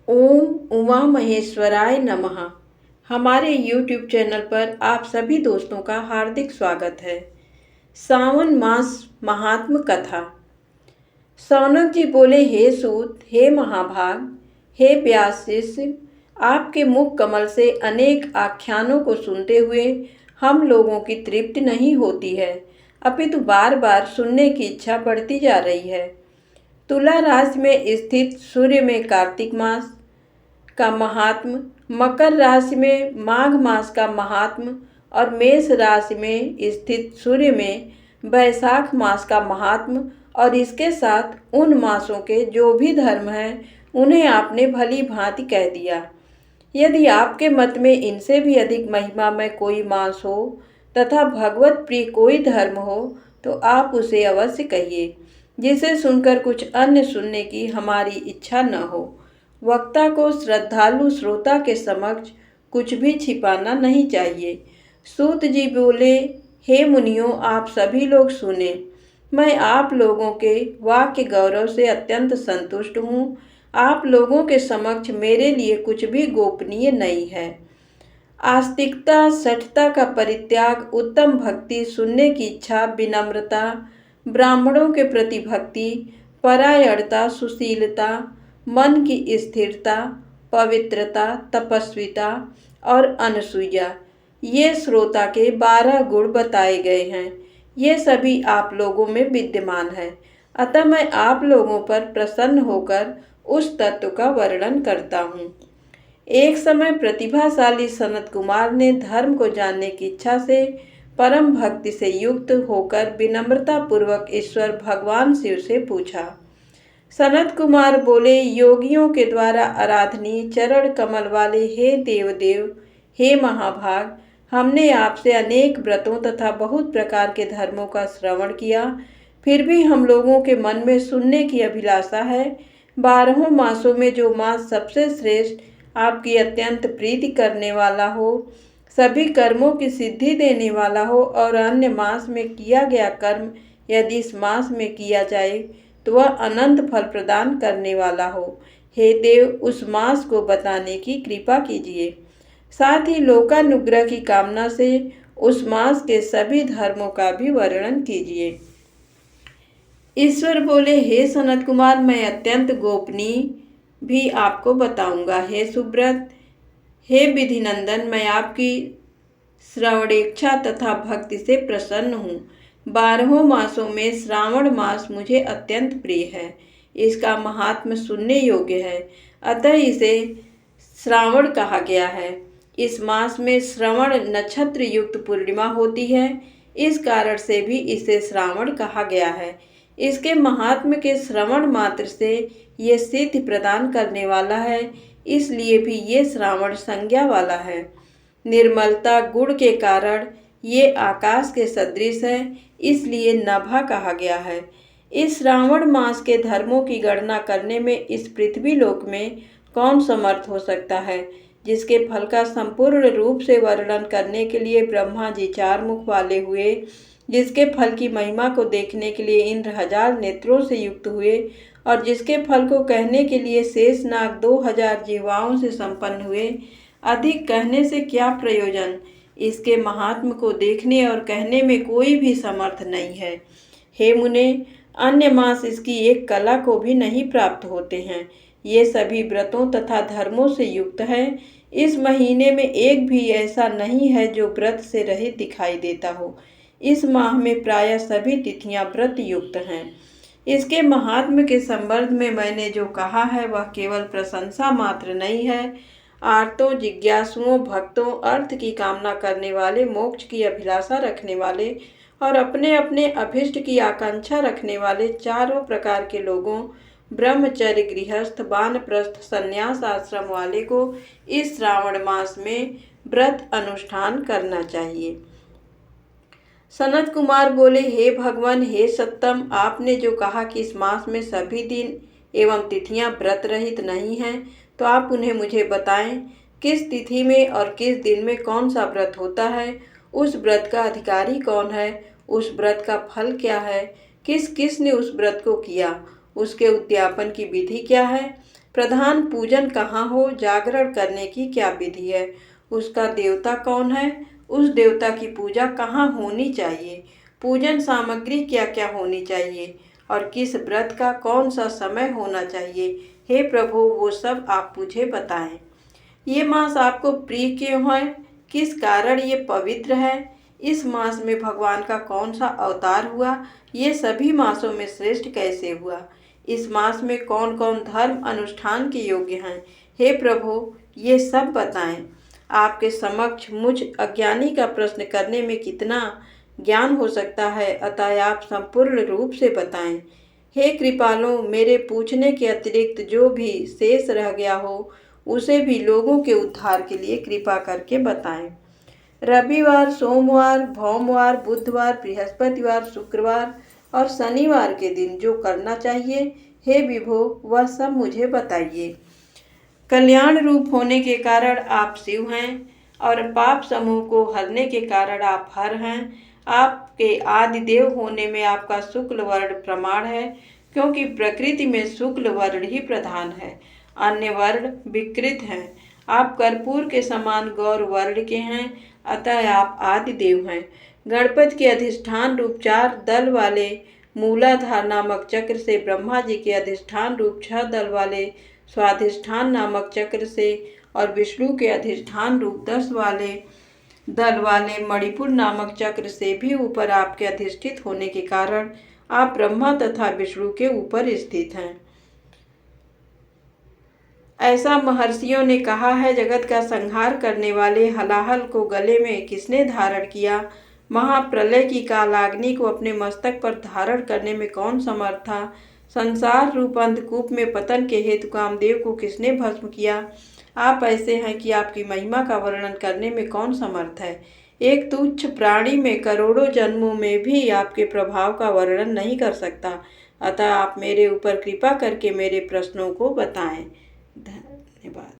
ओम उमा महेश्वराय नमः। हमारे YouTube channel पर आप सभी दोस्तों का हार्दिक स्वागत है। सावन मास महात्म कथा। सौनक जी बोले, हे सूत, हे महाभाग, हे व्यास शिष्य, आपके मुख कमल से अनेक आख्यानों को सुनते हुए हम लोगों की तृप्ति नहीं होती है, अपितु बार बार सुनने की इच्छा बढ़ती जा रही है। तुला राशि में स्थित सूर्य में कार्तिक मास का महात्म, मकर राशि में माघ मास का महात्म और मेष राशि में स्थित सूर्य में वैशाख मास का महात्म और इसके साथ उन मासों के जो भी धर्म हैं उन्हें आपने भली भांति कह दिया। यदि आपके मत में इनसे भी अधिक महिमा में कोई मास हो तथा भगवत प्रिय कोई धर्म हो तो आप उसे अवश्य कहिए, जिसे सुनकर कुछ अन्य सुनने की हमारी इच्छा न हो। वक्ता को श्रद्धालु श्रोता के समक्ष कुछ भी छिपाना नहीं चाहिए। सूत जी बोले, हे मुनियों, आप सभी लोग सुने। मैं आप लोगों के वाक्य गौरव से अत्यंत संतुष्ट हूँ। आप लोगों के समक्ष मेरे लिए कुछ भी गोपनीय नहीं है। आस्तिकता, सठता का परित्याग, उत्तम भक्ति, सुनने की इच्छा, विनम्रता, ब्राह्मणों के प्रति भक्ति, परायणता, सुशीलता, मन की स्थिरता, पवित्रता, तपस्विता और अनसूया, ये श्रोता के 12 गुण बताए गए हैं। ये सभी आप लोगों में विद्यमान है। अतः मैं आप लोगों पर प्रसन्न होकर उस तत्व का वर्णन करता हूँ। एक समय प्रतिभाशाली सनत कुमार ने धर्म को जानने की इच्छा से परम भक्ति से युक्त होकर विनम्रता पूर्वक ईश्वर भगवान शिव से पूछा। सनत कुमार बोले, योगियों के द्वारा आराधनीय चरण कमल वाले हे देवदेव, हे महाभाग, हमने आपसे अनेक व्रतों तथा बहुत प्रकार के धर्मों का श्रवण किया, फिर भी हम लोगों के मन में सुनने की अभिलाषा है। 12 मासों में जो मास सबसे श्रेष्ठ, आपकी अत्यंत प्रीति करने वाला हो, सभी कर्मों की सिद्धि देने वाला हो और अन्य मास में किया गया कर्म यदि इस मास में किया जाए तो वह अनंत फल प्रदान करने वाला हो। हे देव, उस मास को बताने की कृपा कीजिए। साथ ही लोकानुग्रह की कामना से उस मास के सभी धर्मों का भी वर्णन कीजिए। ईश्वर बोले, हे सनत कुमार, मैं अत्यंत गोपनीय भी आपको बताऊंगा। हे सुब्रत, हे विधिनंदन, मैं आपकी श्रवणेच्छा तथा भक्ति से प्रसन्न हूँ। 12 मासों में श्रावण मास मुझे अत्यंत प्रिय है। इसका महात्म्य सुनने योग्य है, अतः इसे श्रावण कहा गया है। इस मास में श्रवण नक्षत्र युक्त पूर्णिमा होती है, इस कारण से भी इसे श्रावण कहा गया है। इसके महात्म्य के श्रवण मात्र से ये सिद्धि प्रदान करने वाला है, इसलिए भी ये श्रावण संज्ञा वाला है। निर्मलता गुण के कारण ये आकाश के सदृश है, इसलिए नभा कहा गया है। इस श्रावण मास के धर्मों की गणना करने में इस पृथ्वी लोक में कौन समर्थ हो सकता है, जिसके फल का संपूर्ण रूप से वर्णन करने के लिए ब्रह्मा जी 4 मुख वाले हुए, जिसके फल की महिमा को देखने के लिए इंद्र 1000 नेत्रों से युक्त हुए और जिसके फल को कहने के लिए शेषनाग 2000 जीवाओं से संपन्न हुए। अधिक कहने से क्या प्रयोजन, इसके महात्म को देखने और कहने में कोई भी समर्थ नहीं है। हे मुने, अन्य मास इसकी एक कला को भी नहीं प्राप्त होते हैं। ये सभी व्रतों तथा धर्मों से युक्त है। इस महीने में एक भी ऐसा नहीं है जो व्रत से रहित दिखाई देता हो। इस माह में प्रायः सभी तिथियां व्रत युक्त हैं। इसके महात्म्य के संबंध में मैंने जो कहा है वह केवल प्रशंसा मात्र नहीं है। आर्तों, जिज्ञासुओं, भक्तों, अर्थ की कामना करने वाले, मोक्ष की अभिलाषा रखने वाले और अपने अपने अभिष्ट की आकांक्षा रखने वाले चारों प्रकार के लोगों, ब्रह्मचर्य, गृहस्थ, वानप्रस्थ, संन्यास आश्रम वाले को इस श्रावण मास में व्रत अनुष्ठान करना चाहिए। सनत कुमार बोले, हे भगवान, हे सत्तम, आपने जो कहा कि इस मास में सभी दिन एवं तिथियां व्रत रहित नहीं हैं, तो आप उन्हें मुझे बताएं। किस तिथि में और किस दिन में कौन सा व्रत होता है, उस व्रत का अधिकारी कौन है, उस व्रत का फल क्या है, किस किस ने उस व्रत को किया, उसके उद्यापन की विधि क्या है, प्रधान पूजन कहाँ हो, जागरण करने की क्या विधि है, उसका देवता कौन है, उस देवता की पूजा कहाँ होनी चाहिए, पूजन सामग्री क्या क्या होनी चाहिए और किस व्रत का कौन सा समय होना चाहिए। हे प्रभु, वो सब आप मुझे बताएं। ये मास आपको प्रिय क्यों है, किस कारण ये पवित्र है, इस मास में भगवान का कौन सा अवतार हुआ, ये सभी मासों में श्रेष्ठ कैसे हुआ, इस मास में कौन कौन धर्म अनुष्ठान के योग्य हैं। हे प्रभु, ये सब बताएं। आपके समक्ष मुझ अज्ञानी का प्रश्न करने में कितना ज्ञान हो सकता है, अतः आप संपूर्ण रूप से बताएं। हे कृपालो, मेरे पूछने के अतिरिक्त जो भी शेष रह गया हो उसे भी लोगों के उद्धार के लिए कृपा करके बताएं। रविवार, सोमवार, भौमवार, बुधवार, बृहस्पतिवार, शुक्रवार और शनिवार के दिन जो करना चाहिए, हे विभो, वह सब मुझे बताइए। कल्याण रूप होने के कारण आप शिव हैं और पाप समूह को हरने के कारण आप हर हैं। आपके आदिदेव होने में आपका शुक्ल वर्ण प्रमाण है, क्योंकि प्रकृति में शुक्ल वर्ण ही प्रधान है, अन्य वर्ण विकृत हैं। आप कर्पूर के समान गौर वर्ण के हैं, अतः आप आदिदेव हैं। गणपति के अधिष्ठान रूप 4 दल वाले मूलाधार नामक चक्र से, ब्रह्मा जी के अधिष्ठान रूप 6 दल वाले स्वाधिष्ठान नामक चक्र से और विष्णु के अधिष्ठान रूप 10 वाले दल वाले मणिपुर नामक चक्र से भी ऊपर आपके अधिष्ठित होने के कारण आप ब्रह्मा तथा विष्णु के ऊपर स्थित हैं। ऐसा महर्षियों ने कहा है। जगत का संहार करने वाले हलाहल को गले में किसने धारण किया, महाप्रलय की कालाग्नि को अपने मस्तक पर धारण करने में कौन समर्थ था, संसार रूप अंधकूप में पतन के हेतु कामदेव को किसने भस्म किया। आप ऐसे हैं कि आपकी महिमा का वर्णन करने में कौन समर्थ है। एक तुच्छ प्राणी में करोड़ों जन्मों में भी आपके प्रभाव का वर्णन नहीं कर सकता, अतः आप मेरे ऊपर कृपा करके मेरे प्रश्नों को बताएं। धन्यवाद।